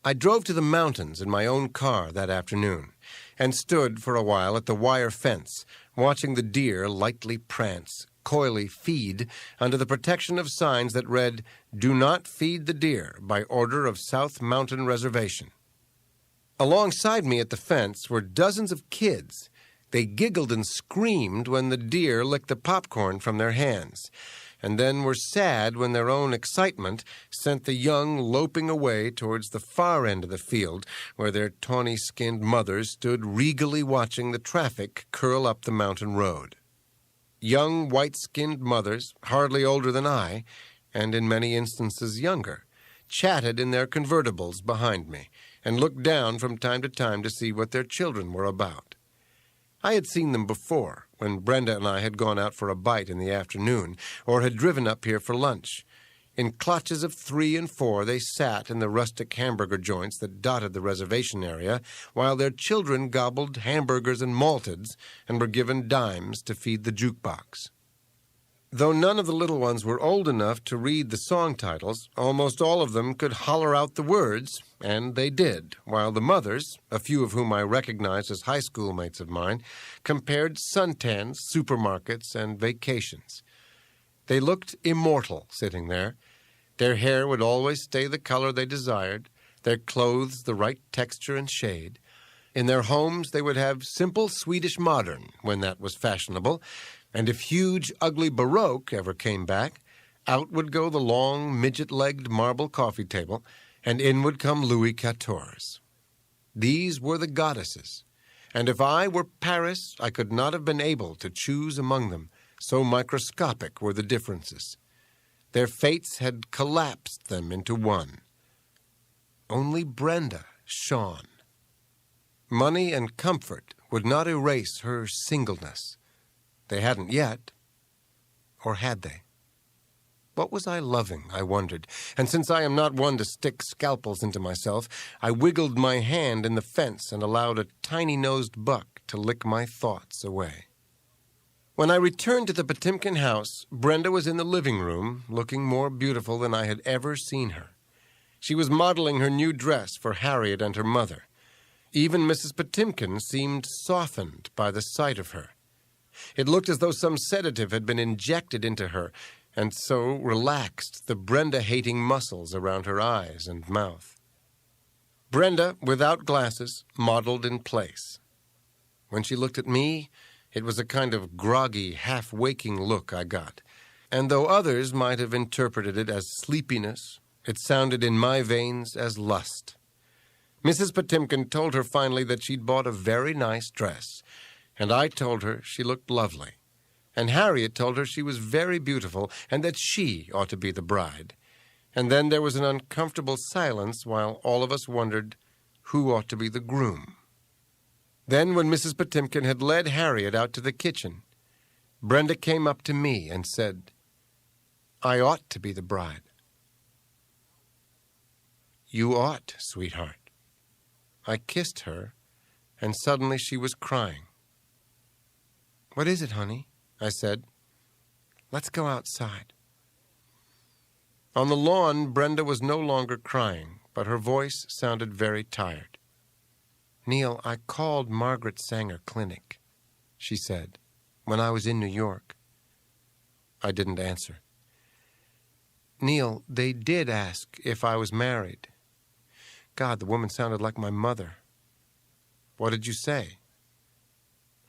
I drove to the mountains in my own car that afternoon and stood for a while at the wire fence, watching the deer lightly prance, coyly feed under the protection of signs that read, "Do not feed the deer by order of South Mountain Reservation." Alongside me at the fence were dozens of kids. They giggled and screamed when the deer licked the popcorn from their hands, and then were sad when their own excitement sent the young loping away towards the far end of the field, where their tawny-skinned mothers stood regally watching the traffic curl up the mountain road. Young, white-skinned mothers, hardly older than I, and in many instances younger, chatted in their convertibles behind me, and looked down from time to see what their children were about. I had seen them before, when Brenda and I had gone out for a bite in the afternoon, or had driven up here for lunch. In clutches of 3 and 4, they sat in the rustic hamburger joints that dotted the reservation area, while their children gobbled hamburgers and malteds and were given dimes to feed the jukebox. Though none of the little ones were old enough to read the song titles, almost all of them could holler out the words, and they did, while the mothers, a few of whom I recognized as high school mates of mine, compared suntans, supermarkets, and vacations. They looked immortal sitting there. Their hair would always stay the color they desired, their clothes the right texture and shade. In their homes they would have simple Swedish modern, when that was fashionable, and if huge, ugly Baroque ever came back, out would go the long, midget-legged marble coffee table, and in would come Louis XIV. These were the goddesses, and if I were Paris, I could not have been able to choose among them, so microscopic were the differences. Their fates had collapsed them into one. Only Brenda shone. Money and comfort would not erase her singleness. They hadn't yet. Or had they? What was I loving, I wondered, and since I am not one to stick scalpels into myself, I wiggled my hand in the fence and allowed a tiny-nosed buck to lick my thoughts away. When I returned to the Potemkin house, Brenda was in the living room, looking more beautiful than I had ever seen her. She was modeling her new dress for Harriet and her mother. Even Mrs. Potemkin seemed softened by the sight of her. It looked as though some sedative had been injected into her, and so relaxed the Brenda-hating muscles around her eyes and mouth. Brenda, without glasses, modeled in place. When she looked at me, it was a kind of groggy, half-waking look I got, and though others might have interpreted it as sleepiness, it sounded in my veins as lust. Mrs. Potemkin told her finally that she'd bought a very nice dress, and I told her she looked lovely, and Harriet told her she was very beautiful and that she ought to be the bride. And then there was an uncomfortable silence while all of us wondered who ought to be the groom. Then, when Mrs. Potemkin had led Harriet out to the kitchen, Brenda came up to me and said, "I ought to be the bride." "You ought, sweetheart." I kissed her, and suddenly she was crying. "What is it, honey?" I said. "Let's go outside." On the lawn, Brenda was no longer crying, but her voice sounded very tired. "Neil, I called Margaret Sanger Clinic," she said, "when I was in New York." I didn't answer. "Neil, they did ask if I was married." God, the woman sounded like my mother. "What did you say?"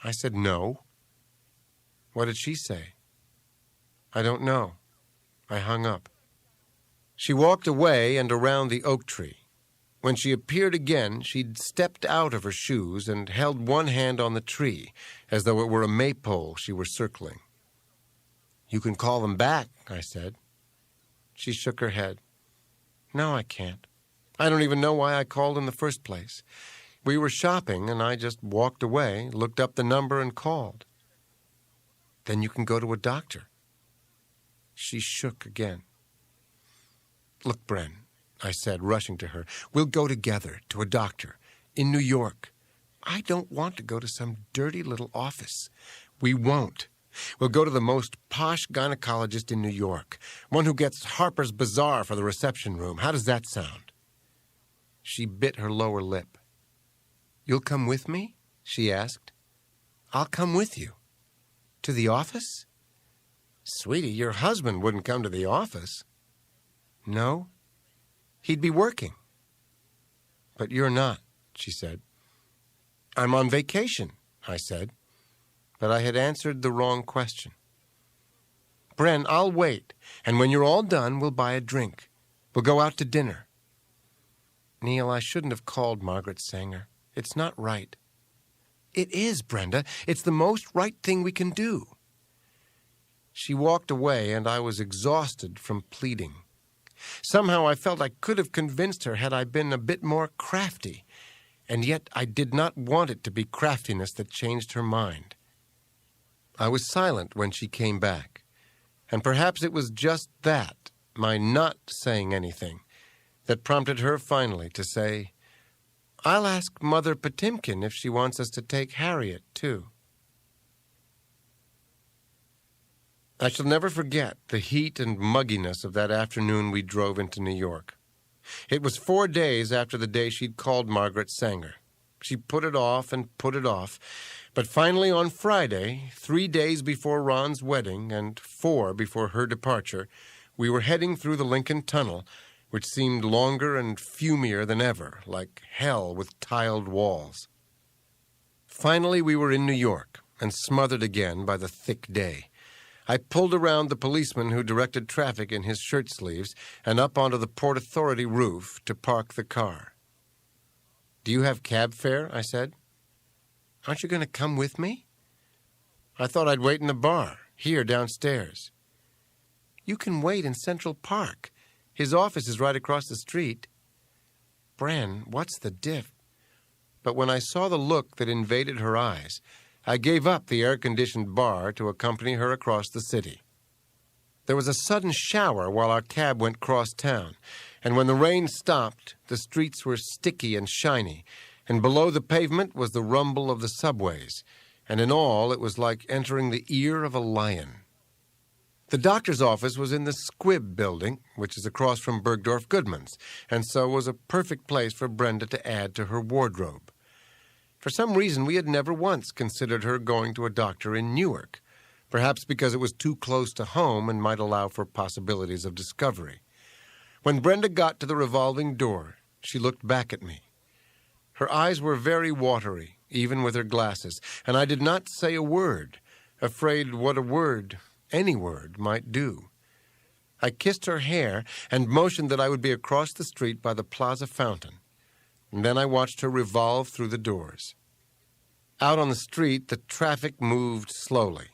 I said no. What did she say? I don't know. I hung up. She walked away and around the oak tree. When she appeared again, she'd stepped out of her shoes and held one hand on the tree, as though it were a maypole she were circling. "You can call them back," I said. She shook her head. "No, I can't. I don't even know why I called in the first place. We were shopping, and I just walked away, looked up the number, and called." "Then you can go to a doctor." She shook again. "Look, Bren," I said, rushing to her, "we'll go together to a doctor in New York. I don't want to go to some dirty little office." "We won't. We'll go to the most posh gynecologist in New York, one who gets Harper's Bazaar for the reception room. How does that sound?" She bit her lower lip. "You'll come with me?" she asked. "I'll come with you." "To the office?" "Sweetie, your husband wouldn't come to the office." "No? He'd be working." "But you're not," she said. "I'm on vacation," I said. But I had answered the wrong question. "Bren, I'll wait, and when you're all done, we'll buy a drink. We'll go out to dinner." "Neil, I shouldn't have called Margaret Sanger. It's not right." "It is, Brenda. It's the most right thing we can do." She walked away, and I was exhausted from pleading. Somehow I felt I could have convinced her had I been a bit more crafty, and yet I did not want it to be craftiness that changed her mind. I was silent when she came back, and perhaps it was just that, my not saying anything, that prompted her finally to say, "I'll ask Mother Potemkin if she wants us to take Harriet, too." I shall never forget the heat and mugginess of that afternoon we drove into New York. It was 4 days after the day she'd called Margaret Sanger. She put it off and put it off, but finally on Friday, 3 days before Ron's wedding and 4 before her departure, we were heading through the Lincoln Tunnel, which seemed longer and fumier than ever, like hell with tiled walls. Finally we were in New York and smothered again by the thick day. I pulled around the policeman who directed traffic in his shirt sleeves and up onto the Port Authority roof to park the car. "Do you have cab fare?" I said. "Aren't you going to come with me?" "I thought I'd wait in the bar, here downstairs." "You can wait in Central Park. His office is right across the street." "Bren, what's the diff?" But when I saw the look that invaded her eyes, I gave up the air-conditioned bar to accompany her across the city. There was a sudden shower while our cab went cross town, and when the rain stopped, the streets were sticky and shiny, and below the pavement was the rumble of the subways, and in all it was like entering the ear of a lion. The doctor's office was in the Squibb building, which is across from Bergdorf Goodman's, and so was a perfect place for Brenda to add to her wardrobe. For some reason, we had never once considered her going to a doctor in Newark, perhaps because it was too close to home and might allow for possibilities of discovery. When Brenda got to the revolving door, she looked back at me. Her eyes were very watery, even with her glasses, and I did not say a word, afraid what a word, any word, might do. I kissed her hair and motioned that I would be across the street by the Plaza Fountain. And then I watched her revolve through the doors. Out on the street, the traffic moved slowly,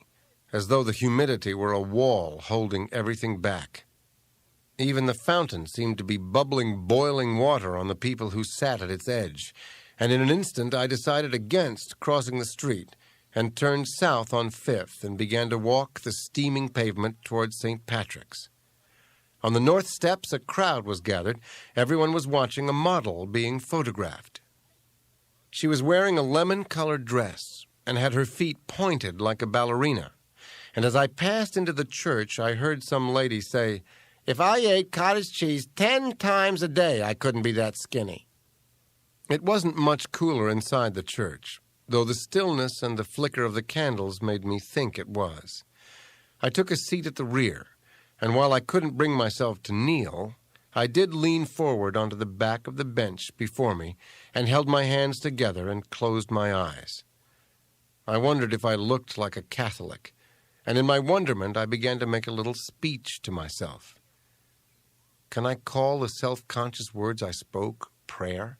as though the humidity were a wall holding everything back. Even the fountain seemed to be bubbling boiling water on the people who sat at its edge, and in an instant I decided against crossing the street and turned south on Fifth and began to walk the steaming pavement towards St. Patrick's. On the north steps, a crowd was gathered. Everyone was watching a model being photographed. She was wearing a lemon-colored dress and had her feet pointed like a ballerina. And as I passed into the church, I heard some lady say, "If I ate cottage cheese 10 times a day, I couldn't be that skinny." It wasn't much cooler inside the church, though the stillness and the flicker of the candles made me think it was. I took a seat at the rear, and while I couldn't bring myself to kneel, I did lean forward onto the back of the bench before me and held my hands together and closed my eyes. I wondered if I looked like a Catholic, and in my wonderment I began to make a little speech to myself. Can I call the self-conscious words I spoke prayer?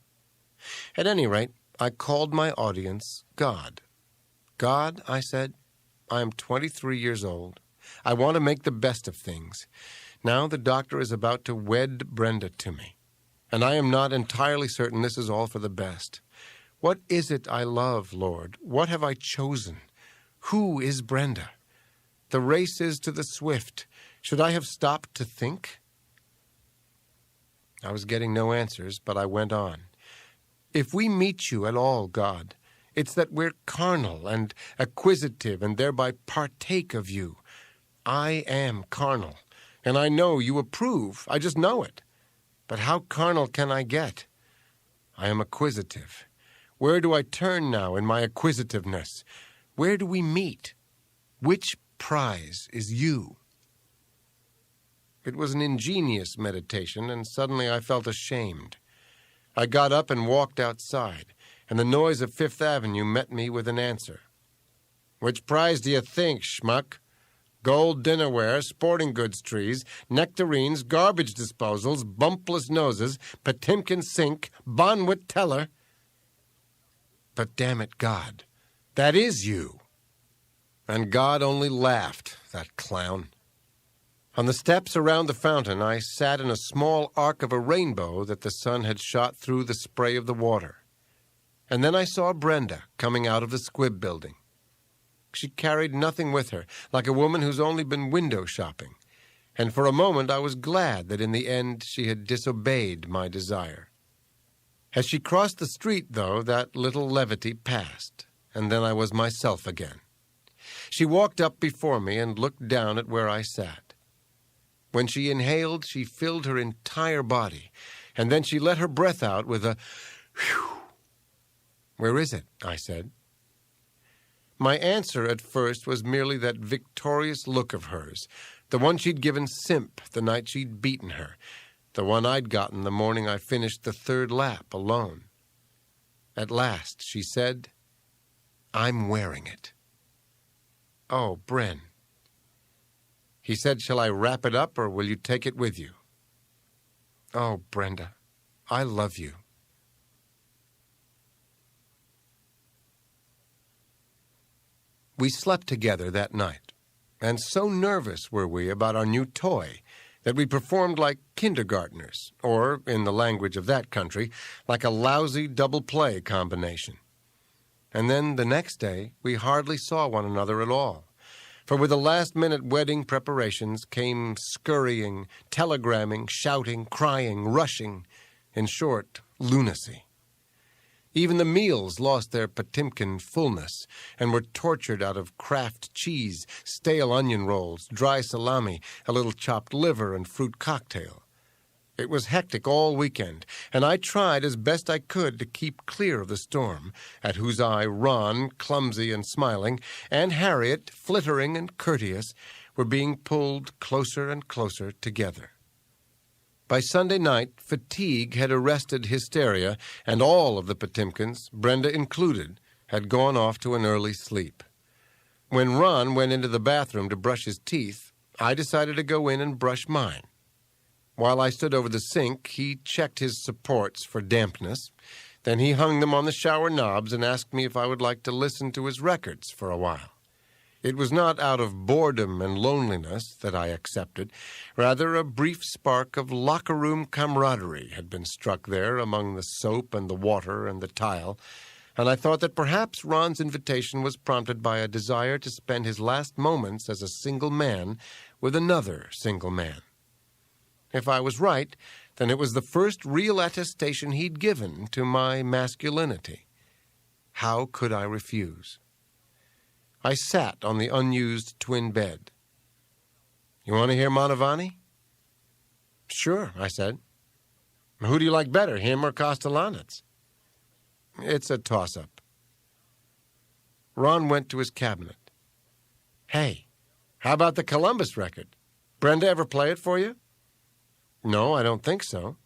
At any rate, I called my audience God. "God," I said, "I am 23 years old. I want to make the best of things. Now the doctor is about to wed Brenda to me, and I am not entirely certain this is all for the best. What is it I love, Lord? What have I chosen? Who is Brenda? The race is to the swift. Should I have stopped to think?" I was getting no answers, but I went on. "If we meet you at all, God, it's that we're carnal and acquisitive and thereby partake of you. I am carnal, and I know you approve. I just know it. But how carnal can I get? I am acquisitive. Where do I turn now in my acquisitiveness? Where do we meet? Which prize is you? It was an ingenious meditation, and suddenly I felt ashamed. I got up and walked outside, and the noise of Fifth Avenue met me with an answer. Which prize do you think, schmuck? Gold dinnerware, sporting goods trees, nectarines, garbage disposals, bumpless noses, Potemkin sink, Bonwit teller. But damn it, God, that is you. And God only laughed, that clown. On the steps around the fountain, I sat in a small arc of a rainbow that the sun had shot through the spray of the water. And then I saw Brenda coming out of the Squibb building. She carried nothing with her, like a woman who's only been window shopping. And for a moment I was glad that in the end she had disobeyed my desire. As she crossed the street, though, that little levity passed, and then I was myself again. She walked up before me and looked down at where I sat. When she inhaled, she filled her entire body, and then she let her breath out with a whew. "Where is it?" I said. My answer at first was merely that victorious look of hers, the one she'd given Simp the night she'd beaten her, the one I'd gotten the morning I finished the third lap alone. At last, she said, "I'm wearing it." "Oh, Bren." He said, "Shall I wrap it up, or will you take it with you?" "Oh, Brenda, I love you." We slept together that night, and so nervous were we about our new toy that we performed like kindergartners, or, in the language of that country, like a lousy double-play combination. And then the next day we hardly saw one another at all. For with the last-minute wedding preparations came scurrying, telegramming, shouting, crying, rushing, in short, lunacy. Even the meals lost their Potemkin fullness and were tortured out of Kraft cheese, stale onion rolls, dry salami, a little chopped liver, and fruit cocktail. It was hectic all weekend, and I tried as best I could to keep clear of the storm, at whose eye Ron, clumsy and smiling, and Harriet, flittering and courteous, were being pulled closer and closer together. By Sunday night, fatigue had arrested hysteria, and all of the Potemkins, Brenda included, had gone off to an early sleep. When Ron went into the bathroom to brush his teeth, I decided to go in and brush mine. While I stood over the sink, he checked his supports for dampness. Then he hung them on the shower knobs and asked me if I would like to listen to his records for a while. It was not out of boredom and loneliness that I accepted. Rather, a brief spark of locker-room camaraderie had been struck there among the soap and the water and the tile, and I thought that perhaps Ron's invitation was prompted by a desire to spend his last moments as a single man with another single man. If I was right, then it was the first real attestation he'd given to my masculinity. How could I refuse? I sat on the unused twin bed. "You want to hear Mantovani?" "Sure," I said. "Who do you like better, him or Kostelanetz?" "It's a toss-up." Ron went to his cabinet. "Hey, how about the Columbus record? Brenda ever play it for you?" "No, I don't think so."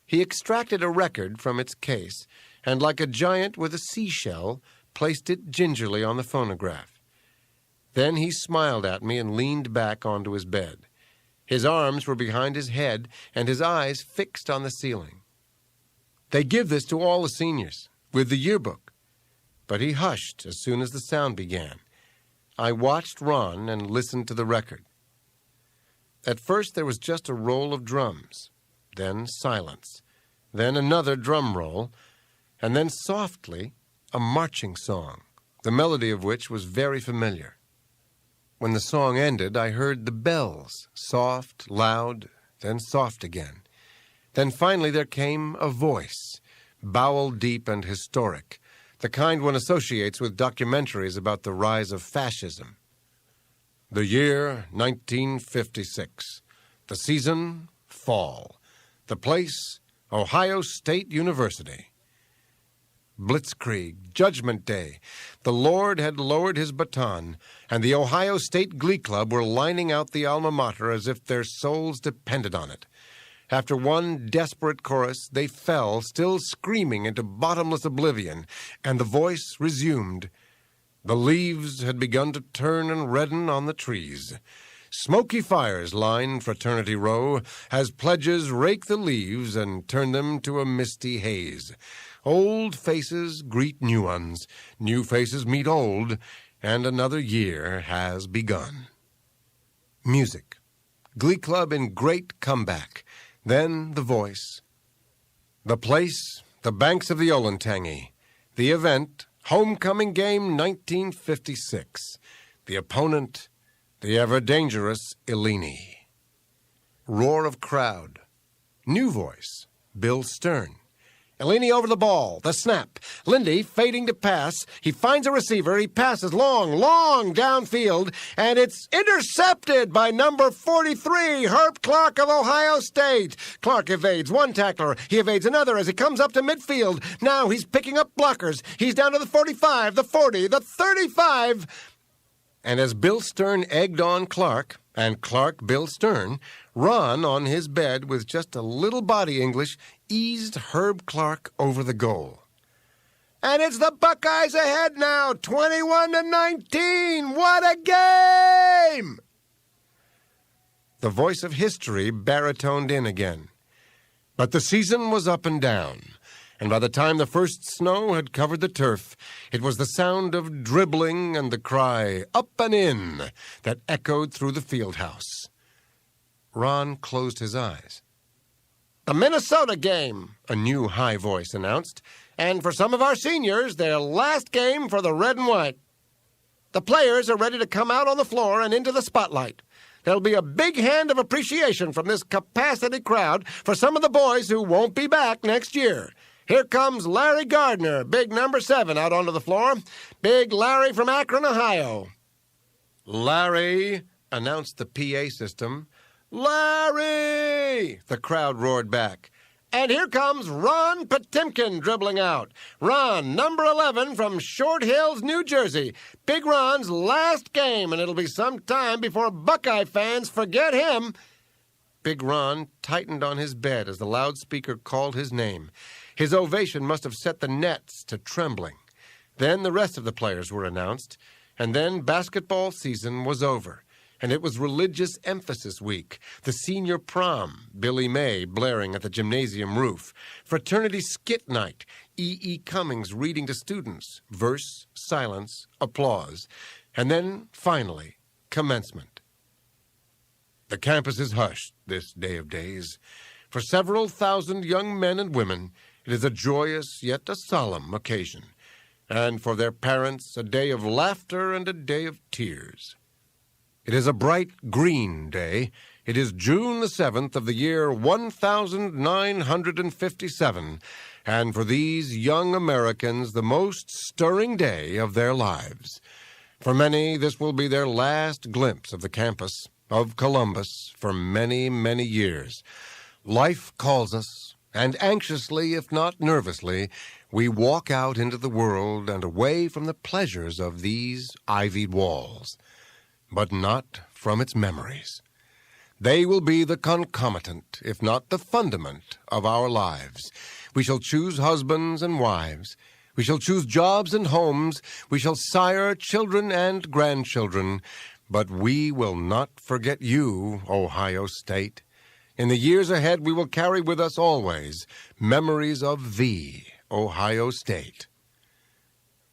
He extracted a record from its case, and like a giant with a seashell, placed it gingerly on the phonograph. Then he smiled at me and leaned back onto his bed. His arms were behind his head and his eyes fixed on the ceiling. "They give this to all the seniors, with the yearbook." But he hushed as soon as the sound began. I watched Ron and listened to the record. At first there was just a roll of drums, then silence, then another drum roll, and then softly a marching song, the melody of which was very familiar. When the song ended, I heard the bells, soft, loud, then soft again. Then finally there came a voice, bowel-deep and historic, the kind one associates with documentaries about the rise of fascism. "The year 1956. The season, fall. The place, Ohio State University. Blitzkrieg, Judgment Day. The Lord had lowered his baton, and the Ohio State Glee Club were lining out the alma mater as if their souls depended on it. After one desperate chorus, they fell, still screaming, into bottomless oblivion, and the voice resumed. The leaves had begun to turn and redden on the trees. Smoky fires line Fraternity Row as pledges rake the leaves and turn them to a misty haze. Old faces greet new ones, new faces meet old, and another year has begun. Music. Glee Club in great comeback. Then the voice. The place, the banks of the Olentangy. The event, homecoming game 1956. The opponent, the ever-dangerous Ellini. Roar of crowd. New voice, Bill Stern. Ellini over the ball, the snap. Lindy fading to pass. He finds a receiver. He passes long downfield, and it's intercepted by number 43, Herb Clark of Ohio State. Clark evades one tackler. He evades another as he comes up to midfield. Now he's picking up blockers. He's down to the 45, the 40, the 35. And as Bill Stern egged on Clark, and Clark Bill Stern, Ron, on his bed with just a little body English, eased Herb Clark over the goal. And it's the Buckeyes ahead now, 21-19. What a game! The voice of history baritoned in again. But the season was up and down, and by the time the first snow had covered the turf, it was the sound of dribbling and the cry, "Up and in," that echoed through the field house. Ron closed his eyes. "The Minnesota game," a new high voice announced, "and for some of our seniors, their last game for the red and white. The players are ready to come out on the floor and into the spotlight. There'll be a big hand of appreciation from this capacity crowd for some of the boys who won't be back next year. Here comes Larry Gardner, big number 7, out onto the floor. Big Larry from Akron, Ohio." "Larry," announced the PA system. "Larry!" the crowd roared back. "And here comes Ron Potemkin dribbling out. Ron, number 11 from Short Hills, New Jersey. Big Ron's last game, and it'll be some time before Buckeye fans forget him." Big Ron tightened on his bed as the loudspeaker called his name. His ovation must have set the nets to trembling. Then the rest of the players were announced, and then basketball season was over. And it was religious emphasis week, the senior prom, Billy May blaring at the gymnasium roof, fraternity skit night, E. Cummings reading to students, verse, silence, applause, and then, finally, commencement. The campus is hushed this day of days. For several thousand young men and women, it is a joyous yet a solemn occasion, and for their parents, a day of laughter and a day of tears. It is a bright green day. It is June the 7th of the year 1957, and for these young Americans, the most stirring day of their lives. For many, this will be their last glimpse of the campus, of Columbus, for many, many years. Life calls us, and anxiously, if not nervously, we walk out into the world and away from the pleasures of these ivied walls. But not from its memories. They will be the concomitant, if not the fundament, of our lives. We shall choose husbands and wives. We shall choose jobs and homes. We shall sire children and grandchildren. But we will not forget you, Ohio State. In the years ahead, we will carry with us always memories of thee, Ohio State.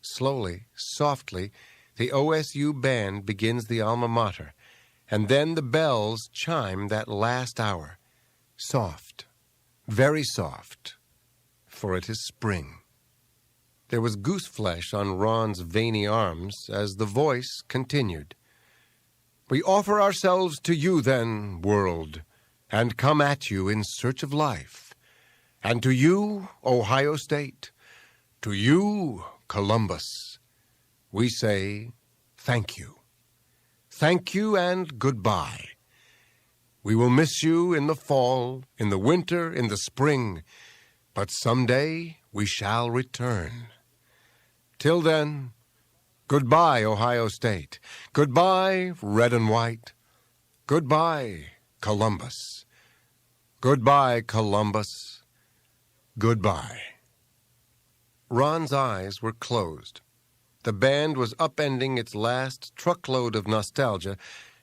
Slowly, softly, the OSU band begins the alma mater, and then the bells chime that last hour. Soft, very soft, for it is spring. There was gooseflesh on Ron's veiny arms as the voice continued. "We offer ourselves to you then, world, and come at you in search of life. And to you, Ohio State, to you, Columbus, we say thank you. Thank you and goodbye. We will miss you in the fall, in the winter, in the spring, but someday we shall return. Till then, goodbye, Ohio State. Goodbye, red and white. Goodbye, Columbus. Goodbye, Columbus. Goodbye. Ron's eyes were closed. The band was upending its last truckload of nostalgia,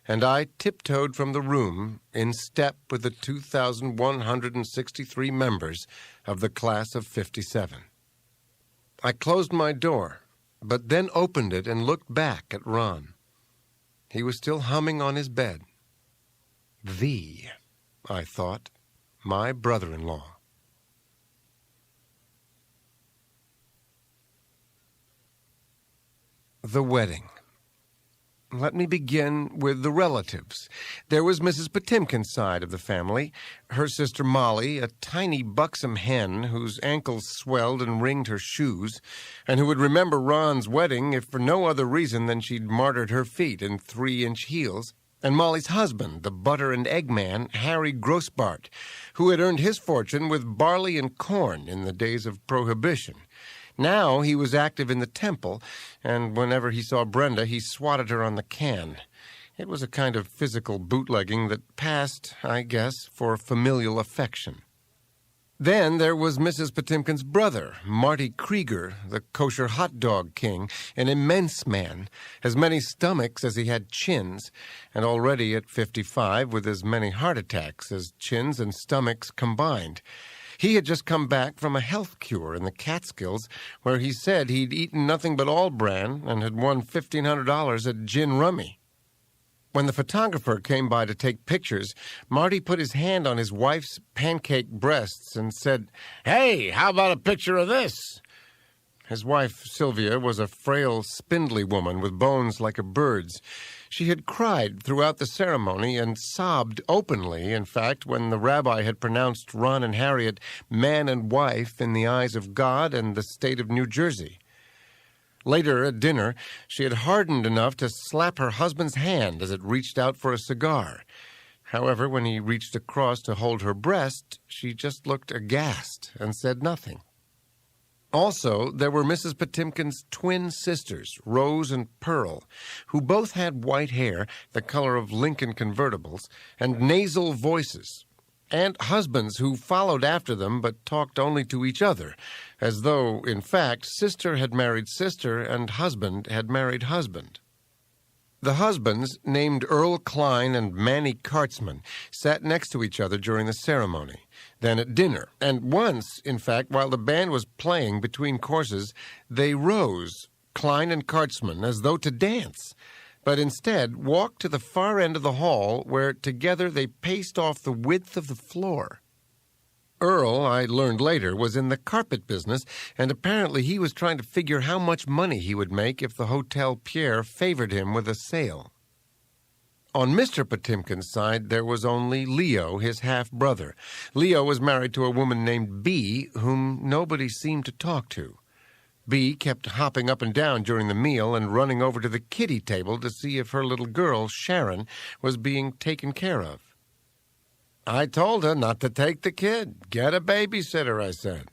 and I tiptoed from the room in step with the 2,163 members of the class of '57. I closed my door, but then opened it and looked back at Ron. He was still humming on his bed. I thought, my brother-in-law. The wedding. Let me begin with the relatives. There was Mrs. Potemkin's side of the family, her sister Molly, a tiny buxom hen whose ankles swelled and ringed her shoes, and who would remember Ron's wedding if for no other reason than she'd martyred her feet in 3-inch heels, and Molly's husband, the butter and egg man, Harry Grossbart, who had earned his fortune with barley and corn in the days of Prohibition. Now he was active in the temple, and whenever he saw Brenda, he swatted her on the can. It was a kind of physical bootlegging that passed, I guess, for familial affection. Then there was Mrs. Potemkin's brother, Marty Krieger, the kosher hot dog king, an immense man, as many stomachs as he had chins, and already at 55 with as many heart attacks as chins and stomachs combined. He had just come back from a health cure in the Catskills, where he said he'd eaten nothing but all bran and had won $1,500 at gin rummy. When the photographer came by to take pictures, Marty put his hand on his wife's pancake breasts and said, "Hey, how about a picture of this?" His wife, Sylvia, was a frail, spindly woman with bones like a bird's. She had cried throughout the ceremony and sobbed openly, in fact, when the rabbi had pronounced Ron and Harriet man and wife in the eyes of God and the state of New Jersey. Later, at dinner, she had hardened enough to slap her husband's hand as it reached out for a cigar. However, when he reached across to hold her breast, she just looked aghast and said nothing. Also, there were Mrs. Potemkin's twin sisters, Rose and Pearl, who both had white hair, the color of Lincoln convertibles, and nasal voices, and husbands who followed after them but talked only to each other, as though, in fact, sister had married sister and husband had married husband. The husbands, named Earl Klein and Manny Kartzman, sat next to each other during the ceremony, then at dinner, and once, in fact, while the band was playing between courses, they rose, Klein and Kartzman, as though to dance, but instead walked to the far end of the hall where together they paced off the width of the floor. Earl, I learned later, was in the carpet business, and apparently he was trying to figure how much money he would make if the Hotel Pierre favored him with a sale. On Mr. Potemkin's side, there was only Leo, his half-brother. Leo was married to a woman named Bee, whom nobody seemed to talk to. Bee kept hopping up and down during the meal and running over to the kiddie table to see if her little girl, Sharon, was being taken care of. "I told her not to take the kid. Get a babysitter," I said.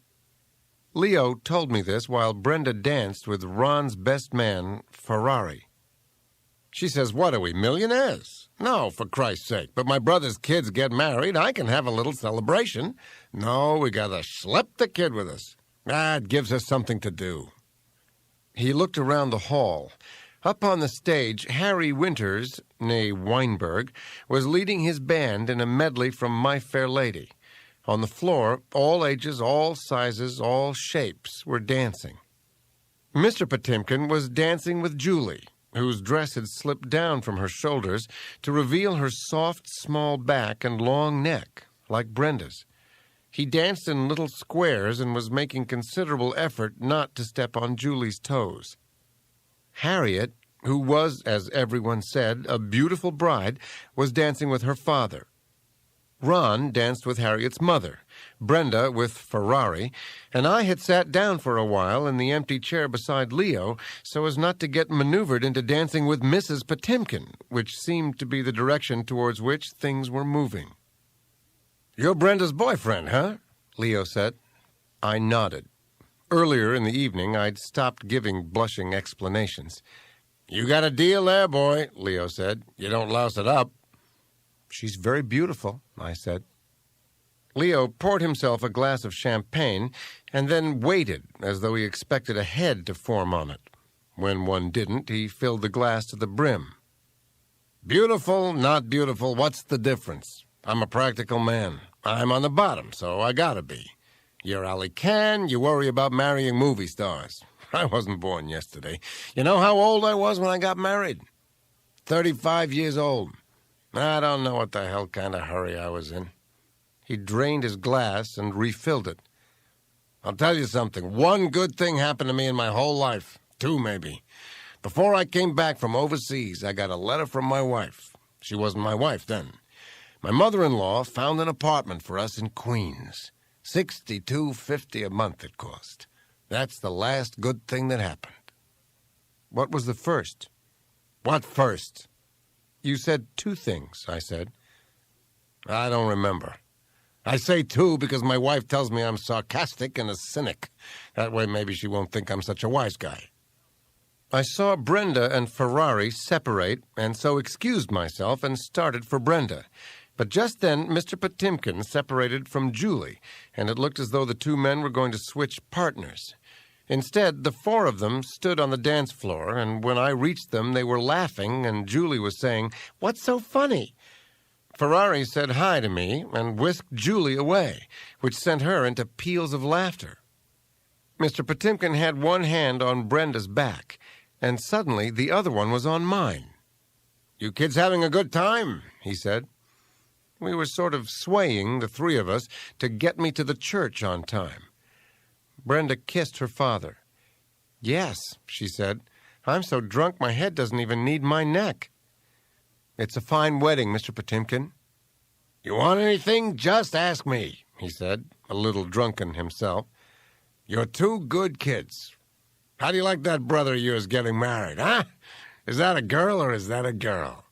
Leo told me this while Brenda danced with Ron's best man, Ferrari. She says, "What are we, millionaires?" "No, for Christ's sake, but my brother's kids get married. I can have a little celebration." "No, we gotta schlep the kid with us. It gives us something to do." He looked around the hall. Up on the stage, Harry Winters, née Weinberg, was leading his band in a medley from My Fair Lady. On the floor, all ages, all sizes, all shapes were dancing. Mr. Potemkin was dancing with Julie, whose dress had slipped down from her shoulders to reveal her soft, small back and long neck, like Brenda's. He danced in little squares and was making considerable effort not to step on Julie's toes. Harriet, who was, as everyone said, a beautiful bride, was dancing with her father. Ron danced with Harriet's mother, Brenda with Ferrari, and I had sat down for a while in the empty chair beside Leo so as not to get maneuvered into dancing with Mrs. Potemkin, which seemed to be the direction towards which things were moving. "You're Brenda's boyfriend, huh?" Leo said. I nodded. Earlier in the evening, I'd stopped giving blushing explanations. "You got a deal there, boy," Leo said. "You don't louse it up." "She's very beautiful," I said. Leo poured himself a glass of champagne and then waited as though he expected a head to form on it. When one didn't, he filled the glass to the brim. "Beautiful, not beautiful, what's the difference? I'm a practical man. I'm on the bottom, so I gotta be. You're Ali Khan, you worry about marrying movie stars. I wasn't born yesterday. You know how old I was when I got married? 35 years old. I don't know what the hell kind of hurry I was in." He drained his glass and refilled it. "I'll tell you something. One good thing happened to me in my whole life. Two, maybe. Before I came back from overseas, I got a letter from my wife. She wasn't my wife then. My mother-in-law found an apartment for us in Queens. $62.50 a month it cost. That's the last good thing that happened." "What was the first?" "What first?" "You said two things," I said. "I don't remember. I say two because my wife tells me I'm sarcastic and a cynic. That way maybe she won't think I'm such a wise guy." I saw Brenda and Ferrari separate, and so excused myself and started for Brenda. But just then Mr. Potemkin separated from Julie, and it looked as though the two men were going to switch partners. Instead, the four of them stood on the dance floor, and when I reached them, they were laughing, and Julie was saying, "What's so funny?" Ferrari said hi to me and whisked Julie away, which sent her into peals of laughter. Mr. Potemkin had one hand on Brenda's back, and suddenly the other one was on mine. "You kids having a good time?" he said. We were sort of swaying, the three of us, to get me to the church on time. Brenda kissed her father. "Yes," she said. "I'm so drunk my head doesn't even need my neck." "It's a fine wedding, Mr. Potemkin." "You want anything? Just ask me," he said, a little drunken himself. "You're two good kids. How do you like that brother of yours getting married, huh? Is that a girl or is that a girl?"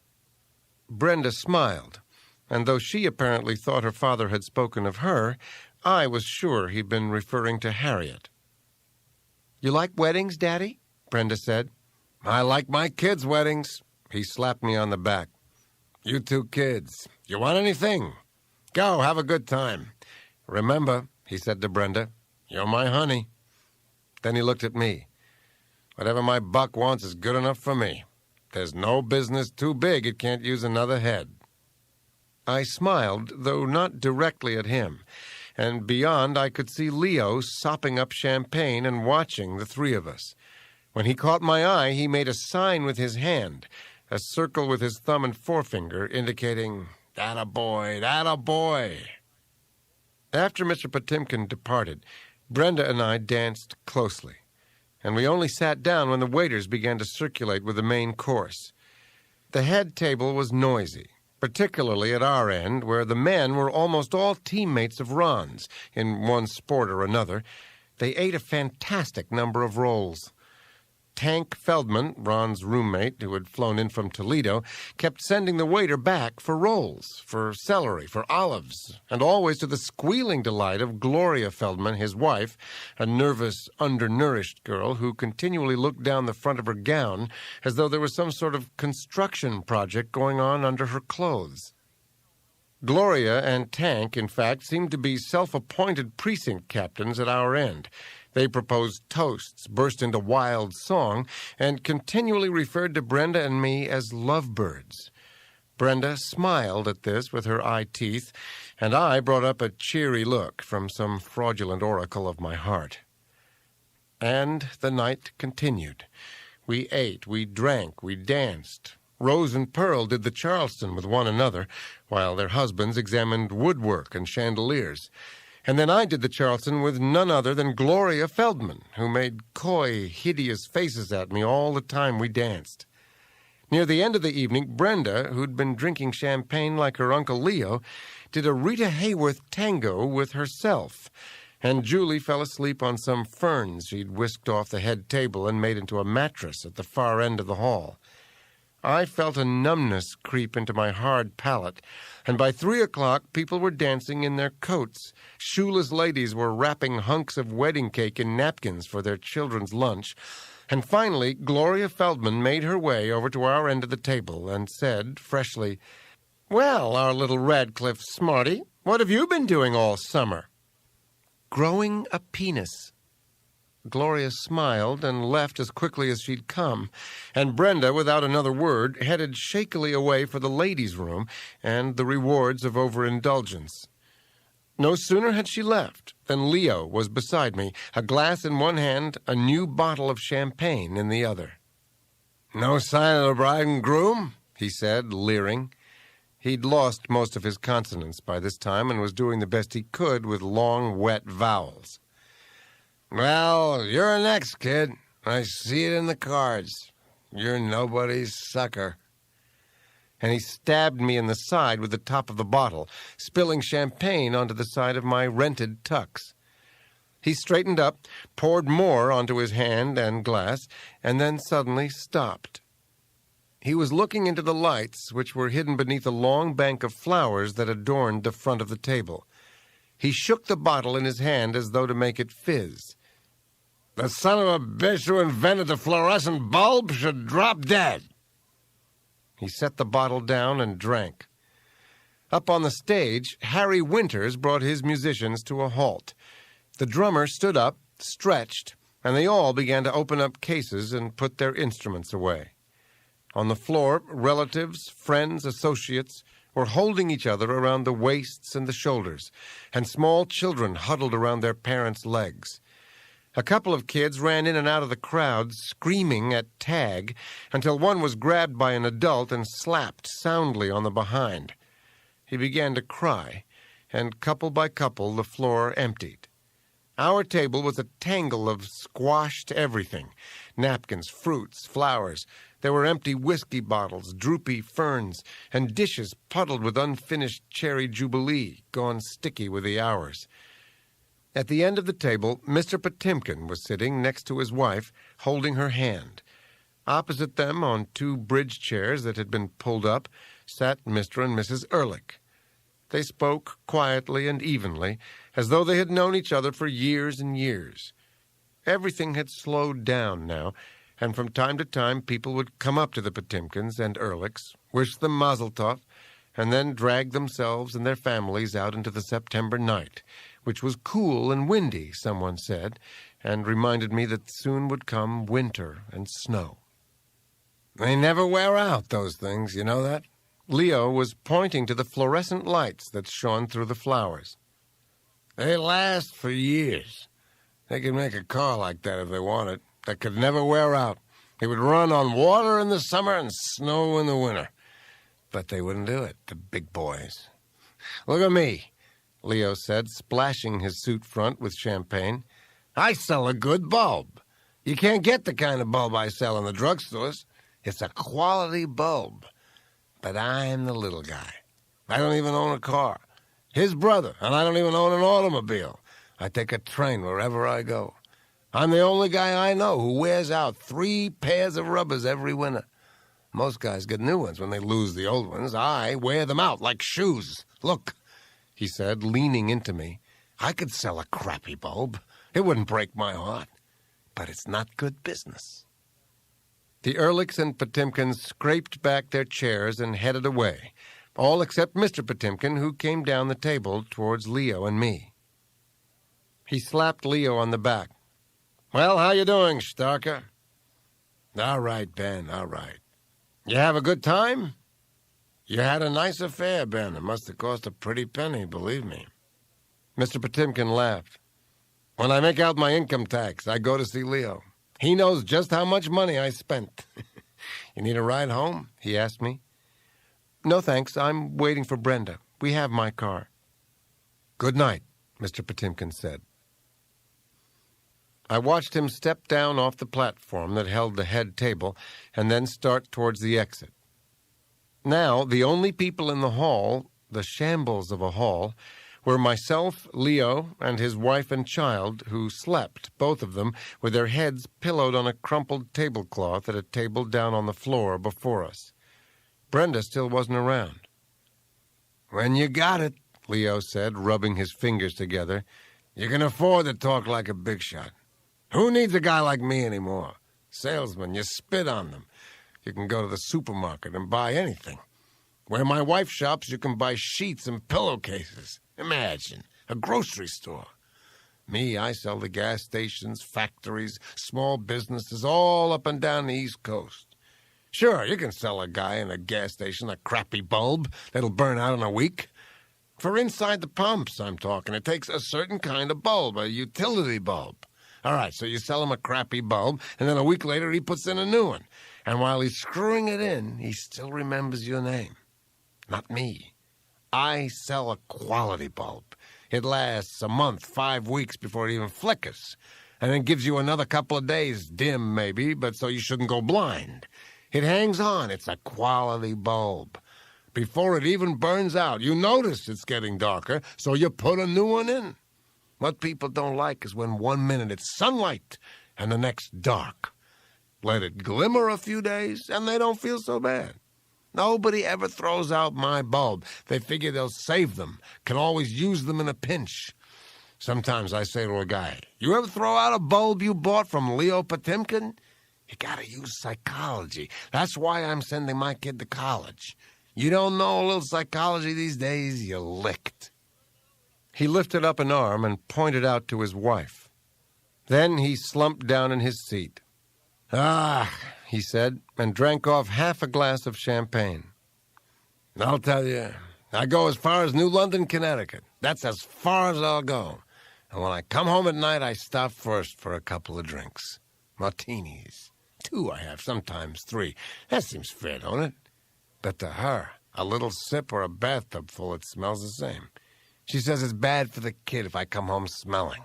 Brenda smiled, and though she apparently thought her father had spoken of her, I was sure he'd been referring to Harriet. "You like weddings, Daddy?" Brenda said. "I like my kids' weddings." He slapped me on the back. "You two kids, you want anything? Go, have a good time. Remember," he said to Brenda, "you're my honey." Then he looked at me. "Whatever my buck wants is good enough for me. There's no business too big it can't use another head." I smiled, though not directly at him, and beyond I could see Leo sopping up champagne and watching the three of us. When he caught my eye, he made a sign with his hand, a circle with his thumb and forefinger, indicating, "That a boy, that a boy." After Mr. Potemkin departed, Brenda and I danced closely, and we only sat down when the waiters began to circulate with the main course. The head table was noisy, particularly at our end, where the men were almost all teammates of Ron's, in one sport or another. They ate a fantastic number of rolls. Tank Feldman, Ron's roommate, who had flown in from Toledo, kept sending the waiter back for rolls, for celery, for olives, and always to the squealing delight of Gloria Feldman, his wife, a nervous, undernourished girl who continually looked down the front of her gown as though there was some sort of construction project going on under her clothes. Gloria and Tank, in fact, seemed to be self-appointed precinct captains at our end. They proposed toasts, burst into wild song, and continually referred to Brenda and me as lovebirds. Brenda smiled at this with her eye teeth, and I brought up a cheery look from some fraudulent oracle of my heart. And the night continued. We ate, we drank, we danced. Rose and Pearl did the Charleston with one another, while their husbands examined woodwork and chandeliers. And then I did the Charleston with none other than Gloria Feldman, who made coy, hideous faces at me all the time we danced. Near the end of the evening, Brenda, who'd been drinking champagne like her Uncle Leo, did a Rita Hayworth tango with herself, and Julie fell asleep on some ferns she'd whisked off the head table and made into a mattress at the far end of the hall. I felt a numbness creep into my hard palate, and by 3 o'clock people were dancing in their coats. Shoeless ladies were wrapping hunks of wedding cake in napkins for their children's lunch, and finally Gloria Feldman made her way over to our end of the table and said, freshly, "Well, our little Radcliffe smarty, what have you been doing all summer?" "Growing a penis." Gloria smiled and left as quickly as she'd come, and Brenda, without another word, headed shakily away for the ladies' room and the rewards of overindulgence. No sooner had she left than Leo was beside me, a glass in one hand, a new bottle of champagne in the other. "No sign of the bride and groom?" he said, leering. He'd lost most of his consonants by this time and was doing the best he could with long, wet vowels. "Well, you're next, kid. I see it in the cards. You're nobody's sucker." And he stabbed me in the side with the top of the bottle, spilling champagne onto the side of my rented tux. He straightened up, poured more onto his hand and glass, and then suddenly stopped. He was looking into the lights, which were hidden beneath a long bank of flowers that adorned the front of the table. He shook the bottle in his hand as though to make it fizz. "The son of a bitch who invented the fluorescent bulb should drop dead." He set the bottle down and drank. Up on the stage, Harry Winters brought his musicians to a halt. The drummer stood up, stretched, and they all began to open up cases and put their instruments away. On the floor, relatives, friends, associates were holding each other around the waists and the shoulders, and small children huddled around their parents' legs. A couple of kids ran in and out of the crowd, screaming at tag, until one was grabbed by an adult and slapped soundly on the behind. He began to cry, and couple by couple the floor emptied. Our table was a tangle of squashed everything: napkins, fruits, flowers. There were empty whiskey bottles, droopy ferns, and dishes puddled with unfinished cherry jubilee, gone sticky with the hours. At the end of the table, Mr. Potemkin was sitting next to his wife, holding her hand. Opposite them, on 2 bridge chairs that had been pulled up, sat Mr. and Mrs. Ehrlich. They spoke quietly and evenly, as though they had known each other for years and years. Everything had slowed down now, and from time to time people would come up to the Potemkins and Ehrlichs, wish them mazel tov, and then drag themselves and their families out into the September night, which was cool and windy, someone said, and reminded me that soon would come winter and snow. "They never wear out, those things, you know that?" Leo was pointing to the fluorescent lights that shone through the flowers. "They last for years. They could make a car like that if they wanted, that could never wear out. It would run on water in the summer and snow in the winter. But they wouldn't do it, the big boys. Look at me," Leo said, splashing his suit front with champagne. "I sell a good bulb. You can't get the kind of bulb I sell in the drugstores. It's a quality bulb. But I'm the little guy. I don't even own a car. His brother, and I don't even own an automobile. I take a train wherever I go. I'm the only guy I know who wears out 3 pairs of rubbers every winter. Most guys get new ones when they lose the old ones. I wear them out like shoes. Look," he said, leaning into me, "I could sell a crappy bulb. It wouldn't break my heart. But it's not good business." The Ehrlichs and Potemkins scraped back their chairs and headed away, all except Mr. Potemkin, who came down the table towards Leo and me. He slapped Leo on the back. "Well, how you doing, Starker?" "All right, Ben, all right." "You have a good time?" "You had a nice affair, Ben. It must have cost a pretty penny, believe me." Mr. Potemkin laughed. "When I make out my income tax, I go to see Leo. He knows just how much money I spent." "You need a ride home?" he asked me. "No, thanks. I'm waiting for Brenda. We have my car." "Good night," Mr. Potemkin said. I watched him step down off the platform that held the head table and then start towards the exit. Now, the only people in the hall, the shambles of a hall, were myself, Leo, and his wife and child, who slept, both of them, with their heads pillowed on a crumpled tablecloth at a table down on the floor before us. Brenda still wasn't around. "When you got it," Leo said, rubbing his fingers together, "you can afford to talk like a big shot. Who needs a guy like me anymore? Salesmen, you spit on them. You can go to the supermarket and buy anything. Where my wife shops, you can buy sheets and pillowcases. Imagine, a grocery store. Me, I sell to gas stations, factories, small businesses all up and down the East Coast. Sure, you can sell a guy in a gas station a crappy bulb that'll burn out in a week. For inside the pumps, I'm talking. It takes a certain kind of bulb, a utility bulb. All right, so you sell him a crappy bulb, and then a week later he puts in a new one. And while he's screwing it in, he still remembers your name. Not me. I sell a quality bulb. It lasts a month, 5 weeks before it even flickers, and then gives you another couple of days, dim maybe, but so you shouldn't go blind. It hangs on. It's a quality bulb. Before it even burns out, you notice it's getting darker, so you put a new one in. What people don't like is when 1 minute it's sunlight and the next dark. Let it glimmer a few days, and they don't feel so bad. Nobody ever throws out my bulb. They figure they'll save them, can always use them in a pinch. Sometimes I say to a guy, "You ever throw out a bulb you bought from Leo Potemkin?" You gotta use psychology. That's why I'm sending my kid to college. You don't know a little psychology these days, you're licked. He lifted up an arm and pointed out to his wife. Then he slumped down in his seat. "Ah," he said, and drank off half a glass of champagne. "I'll tell you, I go as far as New London, Connecticut. That's as far as I'll go. And when I come home at night, I stop first for a couple of drinks. Martinis. 2 I have, sometimes 3. That seems fair, don't it? But to her, a little sip or a bathtub full, it smells the same. She says it's bad for the kid if I come home smelling.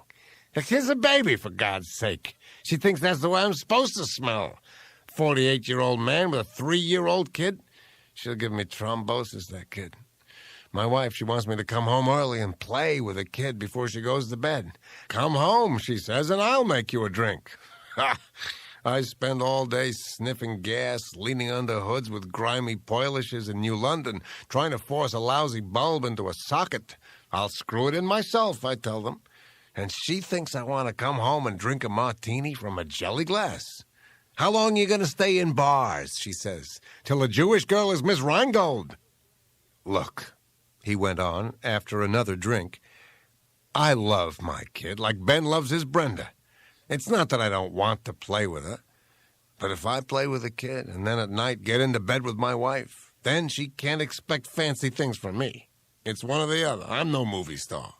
The kid's a baby, for God's sake. She thinks that's the way I'm supposed to smell. 48-year-old man with a 3-year-old kid? She'll give me thrombosis, that kid. My wife, she wants me to come home early and play with the kid before she goes to bed. Come home, she says, and I'll make you a drink. Ha! I spend all day sniffing gas, leaning under hoods with grimy polishes in New London, trying to force a lousy bulb into a socket. I'll screw it in myself, I tell them. And she thinks I want to come home and drink a martini from a jelly glass. How long are you going to stay in bars, she says, till a Jewish girl is Miss Rheingold? Look, he went on after another drink, I love my kid like Ben loves his Brenda. It's not that I don't want to play with her, but if I play with a kid and then at night get into bed with my wife, then she can't expect fancy things from me. It's one or the other. I'm no movie star.